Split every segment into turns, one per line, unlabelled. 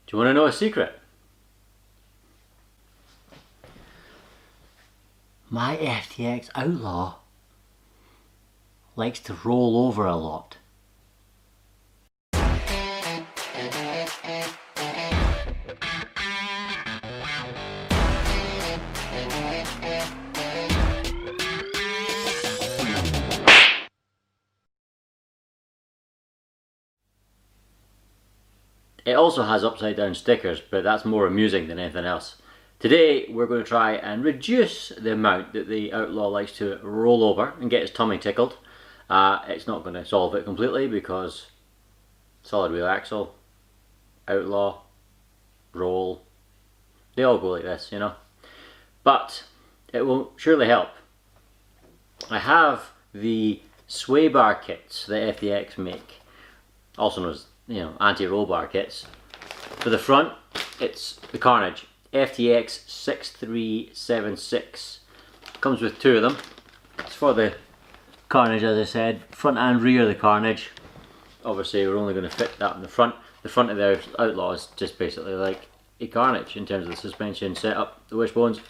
Do you want to know a secret? My FTX Outlaw likes to roll over a lot. It also has upside down stickers, but that's more amusing than anything else. Today we're going to try and reduce the amount that the Outlaw likes to roll over and get his tummy tickled. It's not going to solve it completely because solid wheel axle, Outlaw, roll, they all go like this, you know. But it will surely help. I have the sway bar kits that FTX make, also known as, you know, anti-roll bar kits. For the front, it's the Carnage FTX 6376. Comes with two of them. It's for the Carnage, as I said, front and rear of the Carnage. Obviously we're only going to fit that in the front. The front of the Outlaw is just basically like a Carnage in terms of the suspension setup, the wishbones.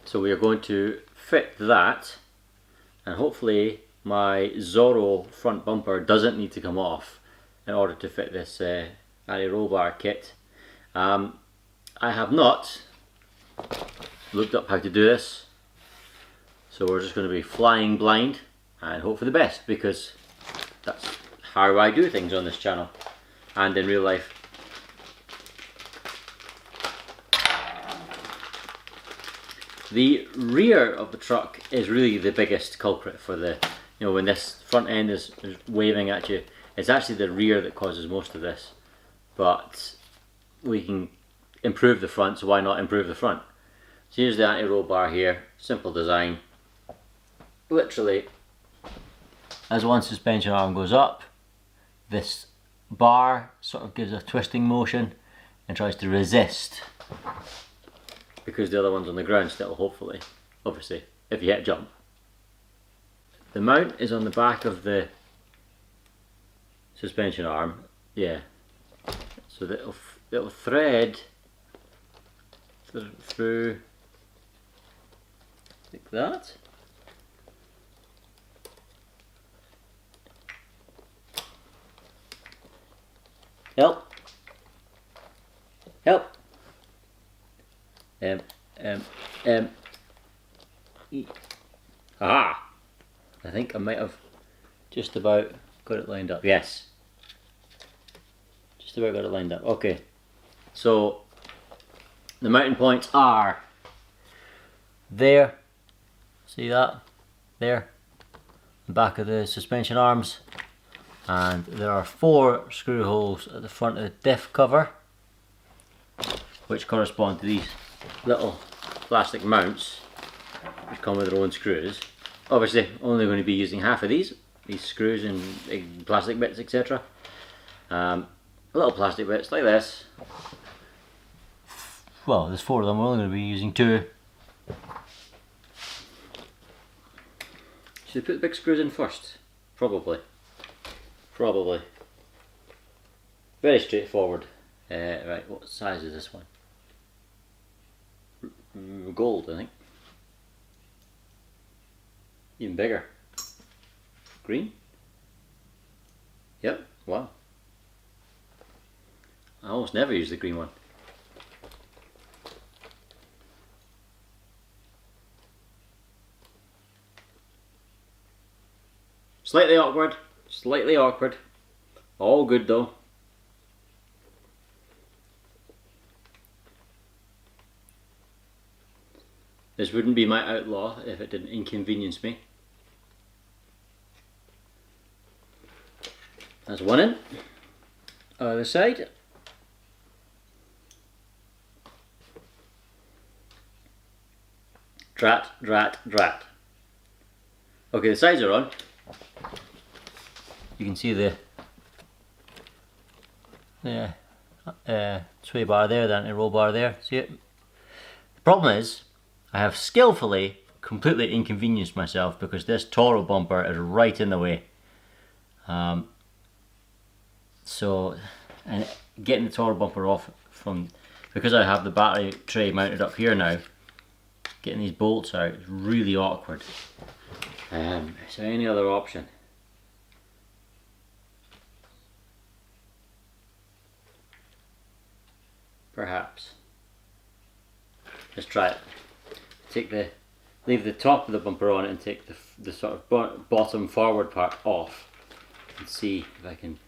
So we are going to fit that, and hopefully my Zorro front bumper doesn't need to come off in order to fit this anti-roll bar kit. I have not looked up how to do this, so we're just going to be flying blind and hope for the best, because that's how I do things on this channel and in real life. The rear of the truck is really the biggest culprit for the, you know, when this front end is waving at you, it's actually the rear that causes most of this. But we can improve the front, so why not improve the front? So here's the anti-roll bar here, simple design. Literally, as one suspension arm goes up, this bar sort of gives a twisting motion and tries to resist, because the other one's on the ground still, hopefully, obviously, if you hit jump. The mount is on the back of the suspension arm, yeah, so that it'll thread through like that. Help! Help! Aha! I think I might have just about got it lined up. Yes. Just about got it lined up. Okay. So the mounting points are there. See that? There. The back of the suspension arms. And there are 4 screw holes at the front of the diff cover, which correspond to these little plastic mounts which come with their own screws. Obviously only going to be using half of these screws and plastic bits, etc. Little plastic bits like this. Well, there's 4 of them, we're only going to be using 2. Should I put the big screws in first? Probably. Very straightforward. Right, what size is this one? Gold, I think. Even bigger. Green? Yep, wow. I almost never use the green one. Slightly awkward. All good though. This wouldn't be my Outlaw if it didn't inconvenience me. That's one in. Other side. Drat. Okay, the sides are on. You can see the sway bar there, the anti-roll bar there. See it? The problem is, I have skillfully completely inconvenienced myself because this Toro bumper is right in the way. So, and getting the Toro bumper off from, because I have the battery tray mounted up here now, getting these bolts out is really awkward. Is there any other option? Perhaps. Let's try it. Leave the top of the bumper on and take the sort of bottom forward part off and see if I can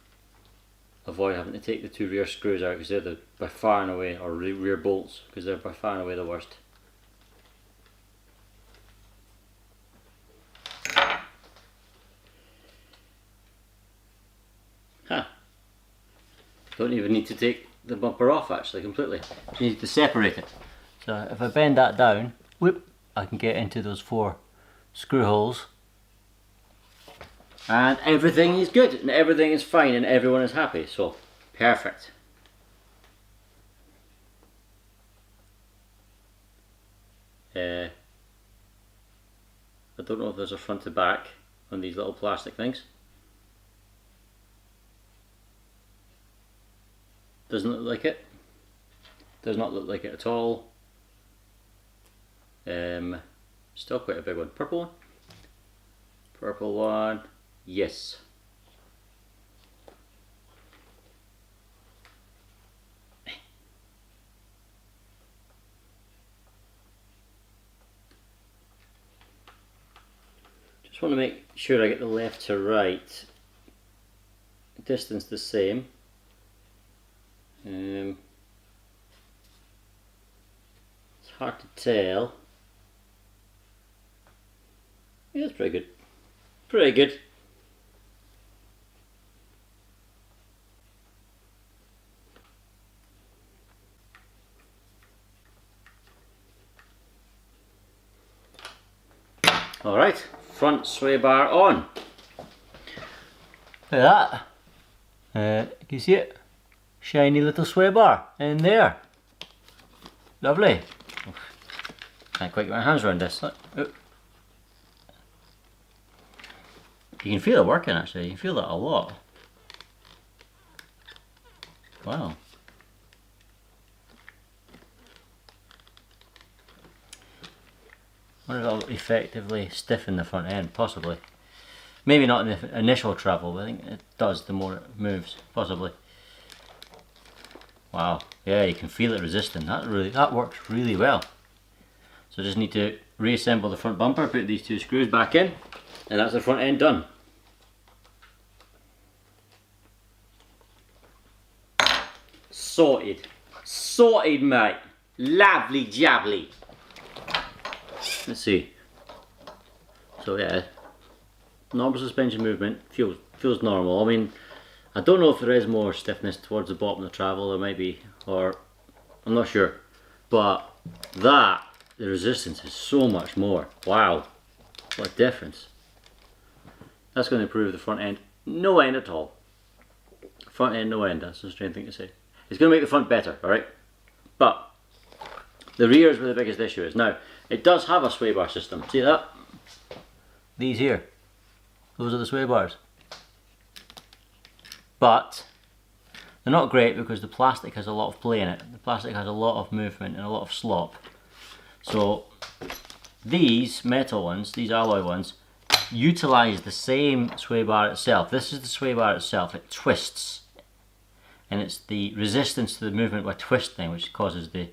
avoid having to take the two rear screws out, because they're by far and away, or rear bolts, because they're by far and away the worst. Huh. Don't even need to take the bumper off actually completely. Just need to separate it. So if I bend that down, whoop, I can get into those 4 screw holes. And everything is good, and everything is fine, and everyone is happy, so perfect. I don't know if there's a front to back on these little plastic things. Doesn't look like it. Does not look like it at all. Still quite a big one. Purple one? Purple one. Yes. Just want to make sure I get the left to right distance the same. It's hard to tell. Yeah, it's pretty good. Pretty good. Alright, front sway bar on. Look at that. Can you see it? Shiny little sway bar in there. Lovely. Can't quite get my hands around this. Look. Oh. You can feel it working actually, you can feel that a lot. Wow. I wonder if it'll effectively stiffen the front end, possibly. Maybe not in the initial travel, but I think it does the more it moves, possibly. Wow, yeah, you can feel it resisting. That works really well. So I just need to reassemble the front bumper, put these 2 screws back in, and that's the front end done. Sorted. Sorted, mate. Lovely jubbly. Let's see. So yeah, normal suspension movement feels normal. I mean, I don't know if there is more stiffness towards the bottom of the travel. There might be, or I'm not sure. But the resistance is so much more. Wow, what a difference. That's going to improve the front end. No end at all. Front end, no end. That's a strange thing to say. It's going to make the front better, alright? But the rear is where the biggest issue is. Now, it does have a sway bar system. See that? These here. Those are the sway bars. But they're not great because the plastic has a lot of play in it. The plastic has a lot of movement and a lot of slop. So these metal ones, these alloy ones, utilize the same sway bar itself. This is the sway bar itself. It twists. And it's the resistance to the movement by twisting which causes the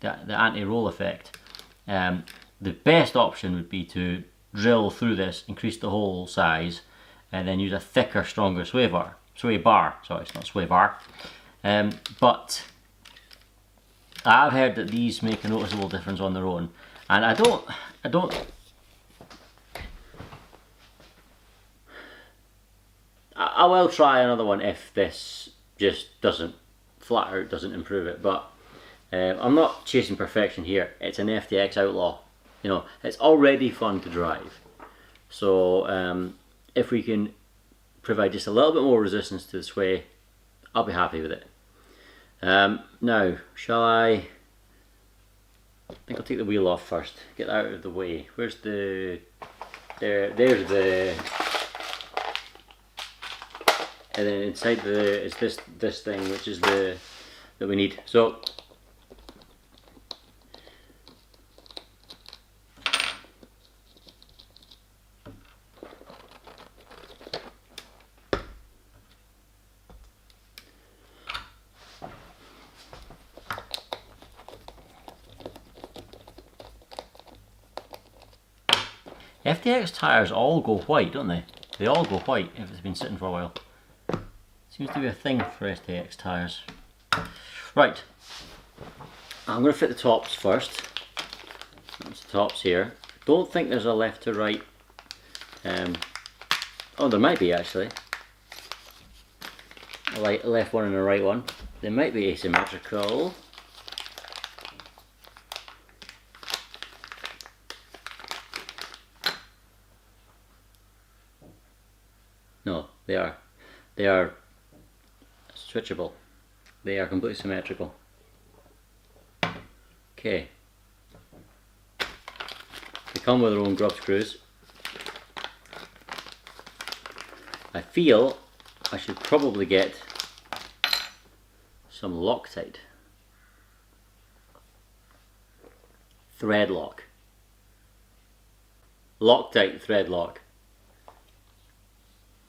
anti-roll effect. The best option would be to drill through this, increase the hole size, and then use a thicker, stronger sway bar. Sorry, it's not sway bar. But I've heard that these make a noticeable difference on their own, and I will try another one if this just doesn't, flat out doesn't improve it, but I'm not chasing perfection here. It's an FTX Outlaw. You know, it's already fun to drive. So if we can provide just a little bit more resistance to the sway, I'll be happy with it. Now, shall I I think I'll take the wheel off first. Get that out of the way. Where's the... There's the... And then inside the is this thing, which is the that we need. So FTX tires all go white, don't they? They all go white if it's been sitting for a while. Seems to be a thing for FTX tires. Right, I'm going to fit the tops first. That's the tops here. Don't think there's a left to right. Oh, there might be actually. A left one and a right one. They might be asymmetrical. No, they are. They are switchable. They are completely symmetrical. Okay. They come with their own grub screws. I feel I should probably get some Loctite. Thread lock. Loctite thread lock.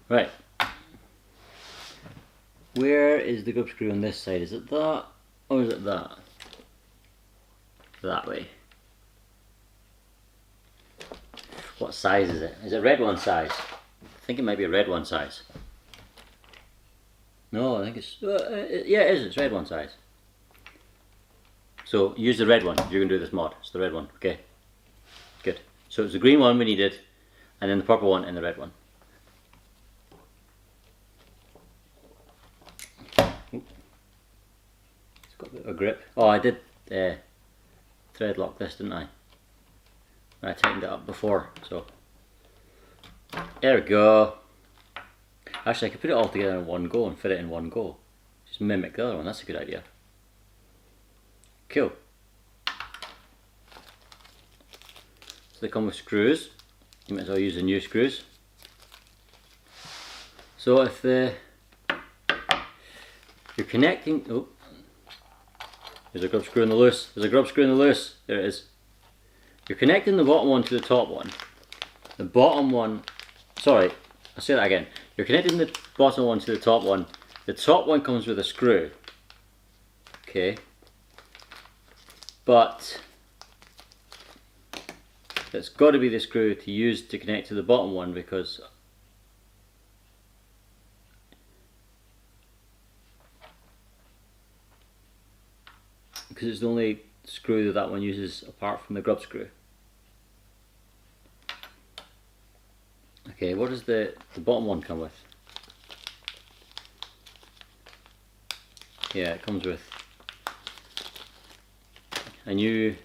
Right. Where is the grub screw on this side? Is it that or is it that? That way. What size is it? Is it red one size? I think it might be a red one size. No, I think it's... yeah, it is. It's red one size. So use the red one if you're going to do this mod. It's the red one. Okay. Good. So it's the green one we needed, and then the purple one and the red one. It's got a bit of a grip. Oh, I did thread lock this, didn't I? I tightened it up before, so there we go. Actually, I could put it all together in one go and fit it in one go. Just mimic the other one. That's a good idea. Cool. So they come with screws. You might as well use the new screws. So if you're connecting, oh, there's a grub screw in the loose. There's a grub screw in the loose. There it is. You're connecting the bottom one to the top one. The bottom one, sorry, I'll say that again. You're connecting the bottom one to the top one. The top one comes with a screw. Okay. But it's got to be the screw to use to connect to the bottom one because it's the only screw that one uses apart from the grub screw. Okay, what does the bottom one come with? Yeah, it comes with a new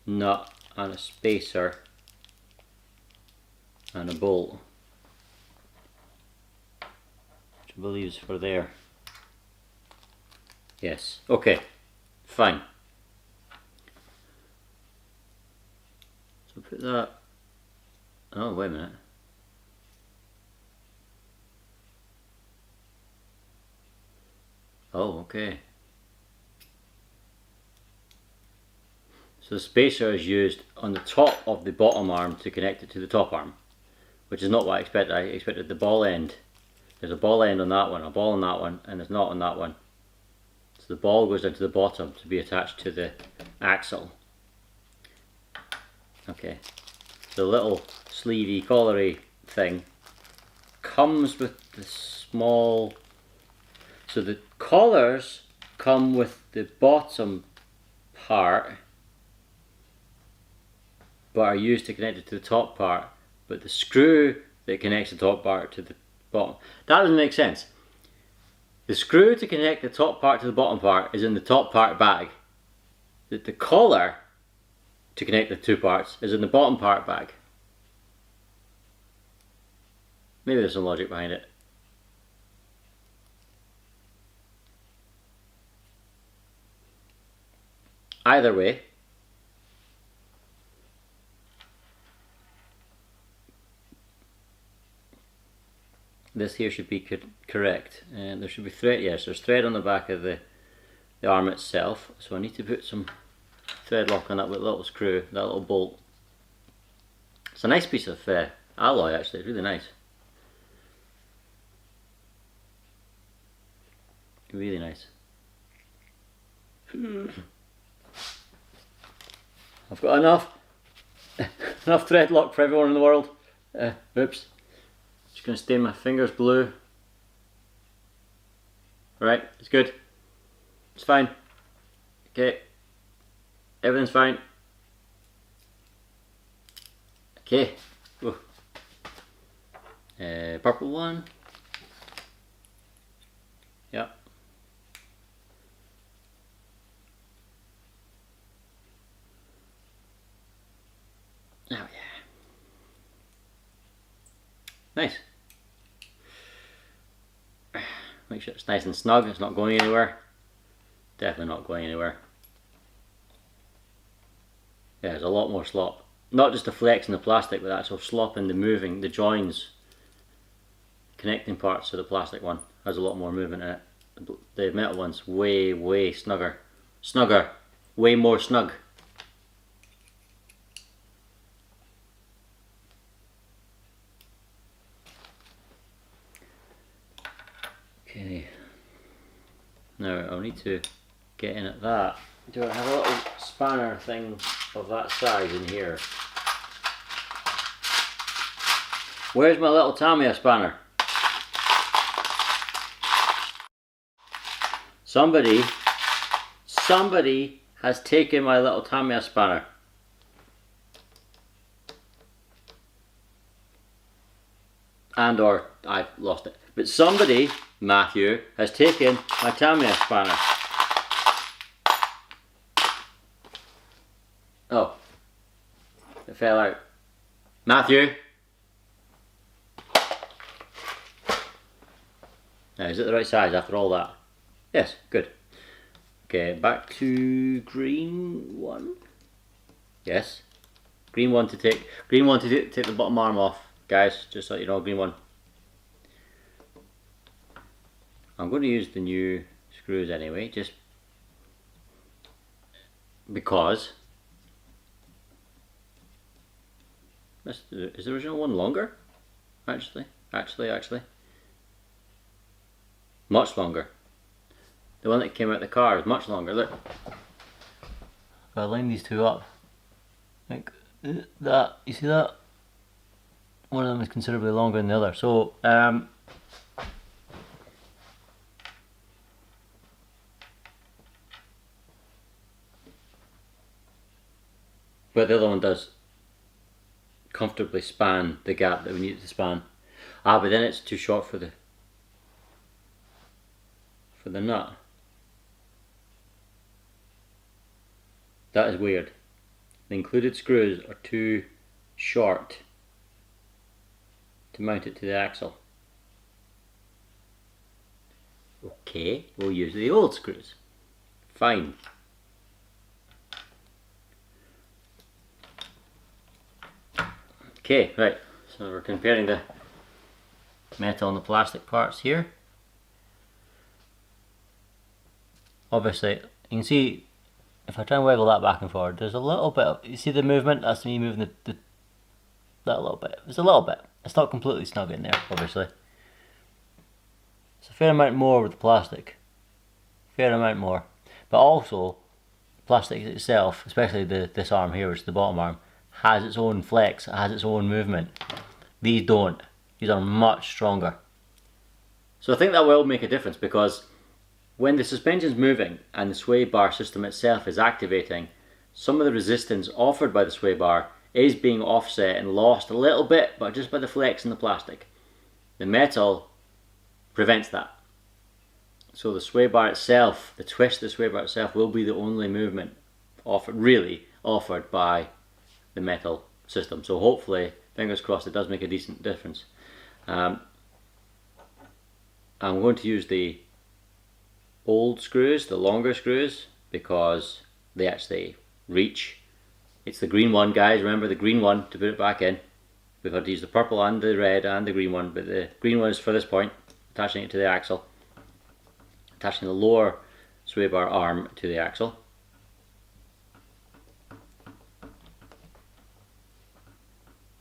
nut and a spacer and a bolt, which I believe is for there. Yes, okay, fine. So put that, oh wait a minute. Oh, okay. So the spacer is used on the top of the bottom arm to connect it to the top arm, which is not what I expected. I expected the ball end. There's a ball end on that one, a ball on that one, and there's not on that one. So the ball goes down to the bottom to be attached to the axle. Okay. The little sleevey, collary thing comes with the small... So the collars come with the bottom part, but are used to connect it to the top part, but the screw that connects the top part to the bottom. That doesn't make sense. The screw to connect the top part to the bottom part is in the top part bag. The collar to connect the two parts is in the bottom part bag. Maybe there's some logic behind it. Either way, this here should be correct, and there should be thread. Yes, there's thread on the back of the arm itself, so I need to put some thread lock on that with a little screw, that little bolt. It's a nice piece of alloy actually, it's really nice. Really nice. I've got enough thread lock for everyone in the world. Oops. Just going to stain my fingers blue. Right, it's good. It's fine. Okay. Everything's fine. Okay. Purple one. Yep. Oh yeah. Nice. Make sure it's nice and snug, it's not going anywhere. Definitely not going anywhere. Yeah, there's a lot more slop. Not just the flex in the plastic, but actual slop in the moving, the joins, connecting parts to the plastic one has a lot more movement in it. The metal one's way snugger. Way more snug. Okay. Now I'll need to get in at that. Do I have a little spanner thing of that size in here? Where's my little Tamiya spanner? Somebody has taken my little Tamiya spanner. And or I've lost it. But somebody, Matthew, has taken my Tamiya spanner. Oh, it fell out. Matthew! Now, is it the right size after all that? Yes, good. Okay, back to green one. Yes, green one to take the bottom arm off, guys. Just so you know, green one. I'm going to use the new screws anyway, just because. Is the original one longer? Actually. Much longer. The one that came out of the car is much longer, look. If I line these two up, like that, you see that? One of them is considerably longer than the other. So, but the other one does comfortably span the gap that we need it to span. But then it's too short for the nut. That is weird. The included screws are too short to mount it to the axle. Okay, we'll use the old screws. Fine. Okay, right, so we're comparing the metal and the plastic parts here. Obviously, you can see, if I try and wiggle that back and forward, there's a little bit of, you see the movement? That's me moving that little bit. There's a little bit. It's not completely snug in there, obviously. It's a fair amount more with the plastic. Fair amount more. But also, plastic itself, especially this arm here, which is the bottom arm, has its own flex, it has its own movement. These don't. These are much stronger. So I think that will make a difference, because when the suspension's moving and the sway bar system itself is activating, some of the resistance offered by the sway bar is being offset and lost a little bit, but just by the flex in the plastic. The metal prevents that. So the sway bar itself, the twist of the sway bar itself, will be the only movement offered by the metal system. So hopefully, fingers crossed, it does make a decent difference. I'm going to use the old screws, the longer screws, because they actually reach. It's the green one, guys, remember the green one to put it back in. we've had to use the purple and the red and the green one, but the green one is for this point, attaching it to the axle, attaching the lower sway bar arm to the axle. I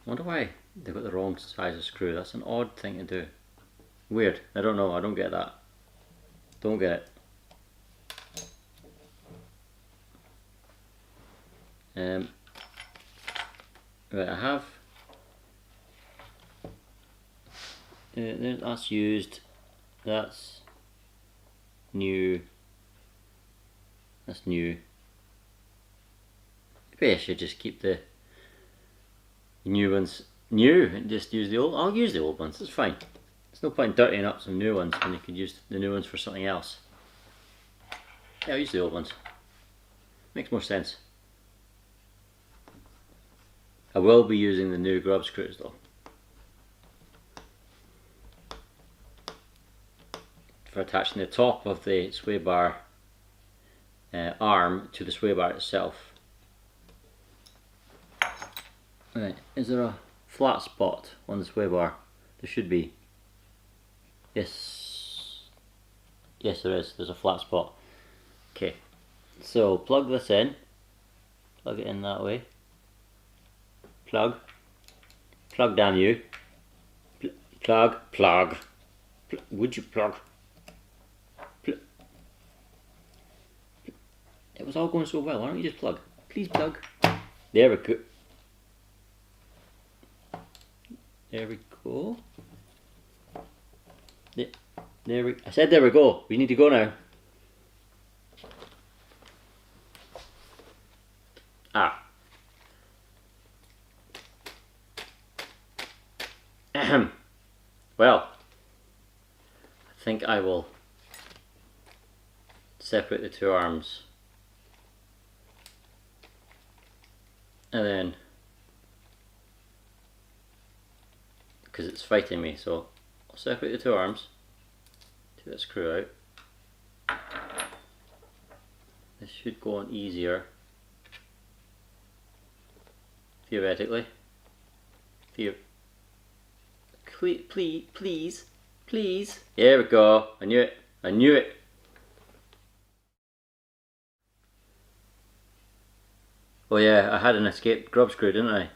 wonder why they've got the wrong size of screw. That's an odd thing to do. Weird. I don't know. I don't get that. Don't get it. Right, I have. That's used. That's new. That's new. Maybe I should just keep the new ones new and just use the old. I'll use the old ones. It's fine. There's no point in dirtying up some new ones when you could use the new ones for something else. Yeah, I'll use the old ones. Makes more sense. I will be using the new grub screws though, for attaching the top of the sway bar arm to the sway bar itself. Right, is there a flat spot on the sway bar? There should be. Yes. Yes, there is. There's a flat spot. Okay, so plug this in. Plug it in that way. Plug. Plug, damn you. Plug. Plug. Would you plug? It was all going so well. Why don't you just plug? Please plug. There we go. There we go. There we. I said there we go. We need to go now. Ah. Ahem. Well, I think I will separate the two arms, and then, because it's fighting me, so I'll separate the two arms, take that screw out. This should go on easier, theoretically. Please. There we go. I knew it. I knew it. Oh yeah, I had an escaped grub screw, didn't I?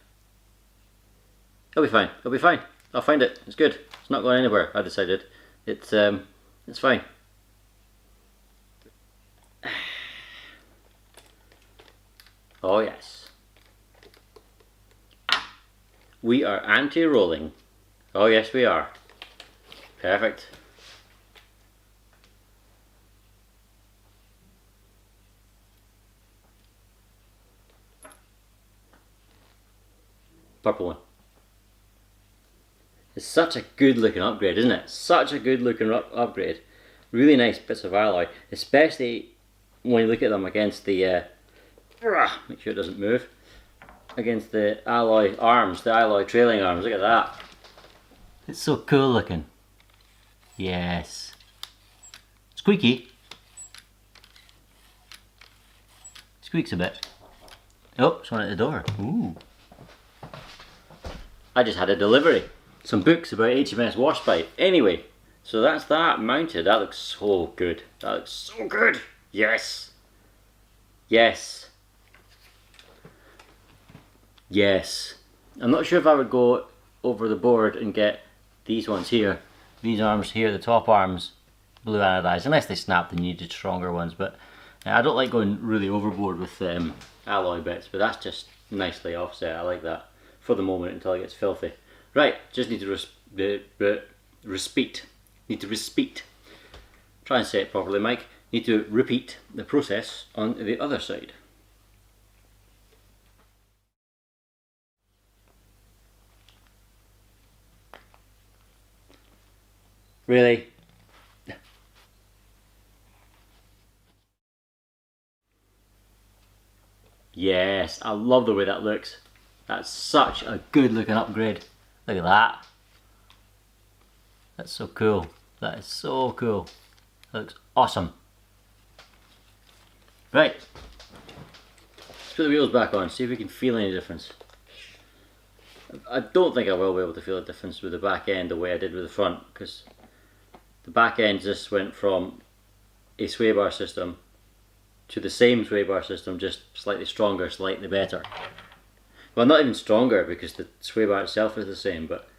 It'll be fine. It'll be fine. I'll find it. It's good. It's not going anywhere. I decided. It's fine. Oh yes. We are anti-rolling. Oh yes, we are. Perfect. Purple one. It's such a good looking upgrade, isn't it? Such a good looking upgrade. Really nice bits of alloy, especially when you look at them against the make sure it doesn't move, against the alloy arms, the alloy trailing arms. Look at that. It's so cool looking. Yes. Squeaky. Squeaks a bit. Oh, someone at the door. Ooh. I just had a delivery. Some books about HMS Washpipe. Anyway, so that's that mounted. That looks so good. That looks so good. Yes. Yes. Yes. I'm not sure if I would go over the board and get these ones here. These arms here, the top arms, blue anodized. Unless they snap, then you needed stronger ones. But I don't like going really overboard with alloy bits. But that's just nicely offset. I like that for the moment until it gets filthy. Right, just need to repeat. Need to repeat. Try and say it properly, Mike. Need to repeat the process on the other side. Really? Yes, I love the way that looks. That's such a good looking upgrade. Look at that. That's so cool. That is so cool. That looks awesome. Right. Let's put the wheels back on, see if we can feel any difference. I don't think I will be able to feel a difference with the back end the way I did with the front, because the back end just went from a sway bar system to the same sway bar system, just slightly stronger, slightly better. Well, not even stronger because the sway bar itself is the same, but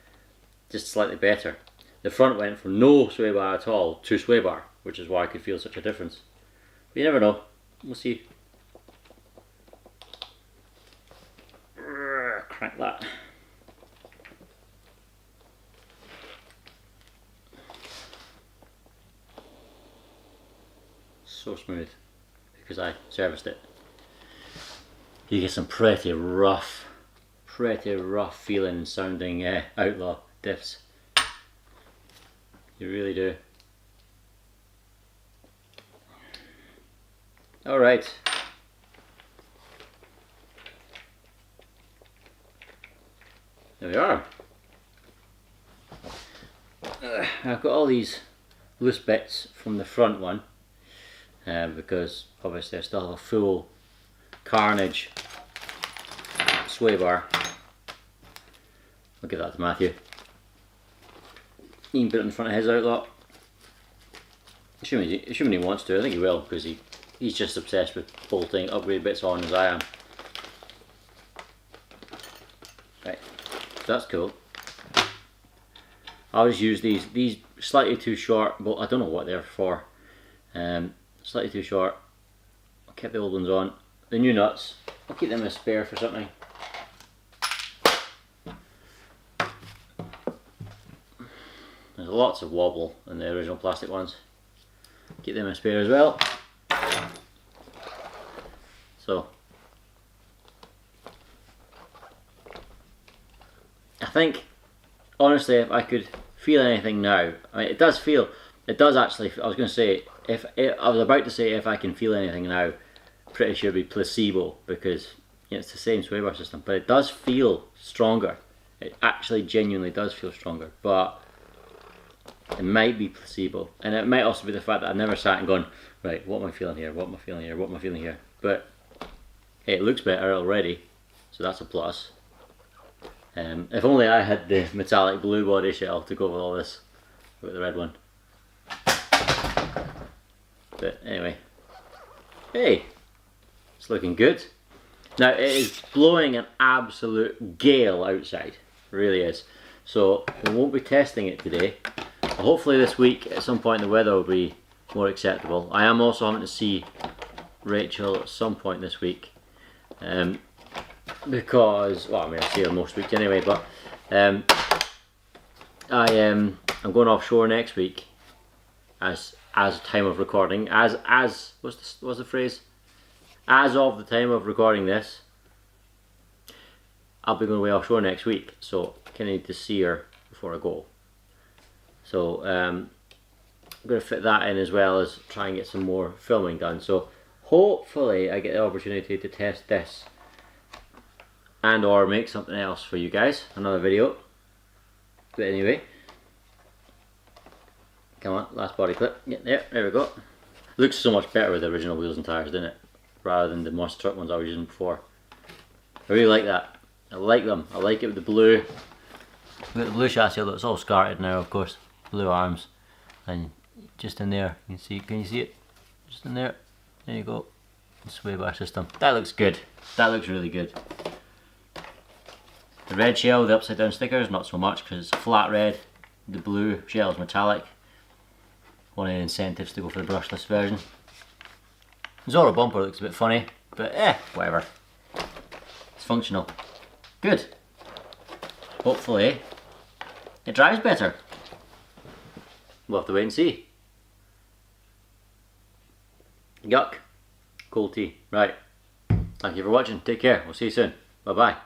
just slightly better. The front went from no sway bar at all to sway bar, which is why I could feel such a difference. But you never know. We'll see. Crank that. So smooth because I serviced it. You get some pretty rough feeling and sounding Outlaw diffs. You really do. Alright. There we are. I've got all these loose bits from the front one because obviously I still have a full Carnage sway bar. I'll give that to Matthew. He can put it in front of his Outlaw. Assuming he wants to. I think he will, because he's just obsessed with bolting upgrade bits on as I am. Right, so that's cool. I always use these slightly too short, but I don't know what they're for. Slightly too short. I kept the old ones on. The new nuts, I'll keep them as spare for something. There's lots of wobble in the original plastic ones. Keep them as spare as well. So I think, honestly, if I could feel anything now, I mean, it does actually, I was going to say, I was about to say if I can feel anything now, pretty sure it'd be placebo, because it's the same sway bar system, but it does feel stronger. It actually genuinely does feel stronger, but it might be placebo, and it might also be the fact that I've never sat and gone, right, what am I feeling here, what am I feeling here, what am I feeling here, but hey, it looks better already, so that's a plus. If only I had the metallic blue body shell to go with all this, with the red one. But anyway, hey, it's looking good. Now it is blowing an absolute gale outside, it really is. So we won't be testing it today. Hopefully this week at some point the weather will be more acceptable. I am also having to see Rachel at some point this week. Because, well, I mean, I see her most weeks anyway, but I'm going offshore next week as time of recording, what's the phrase? As of the time of recording this, I'll be going away offshore next week, so I kind of need to see her before I go. So I'm going to fit that in as well as try and get some more filming done. So hopefully I get the opportunity to test this and or make something else for you guys, another video. But anyway, come on, last body clip. Yeah, there we go. Looks so much better with the original wheels and tires, doesn't it? Rather than the monster truck ones I was using before. I really like that. I like them. I like it with the blue. With the blue chassis, although it's all scarred now, of course. Blue arms, and just in there, you can see. Can you see it? Just in there. There you go. The sway bar system. That looks good. That looks really good. The red shell, the upside down stickers, not so much because it's flat red. The blue shell is metallic. One of the incentives to go for the brushless version. The Zorro bumper looks a bit funny, but whatever. It's functional. Good. Hopefully it drives better. We'll have to wait and see. Yuck. Cold tea. Right. Thank you for watching. Take care. We'll see you soon. Bye bye.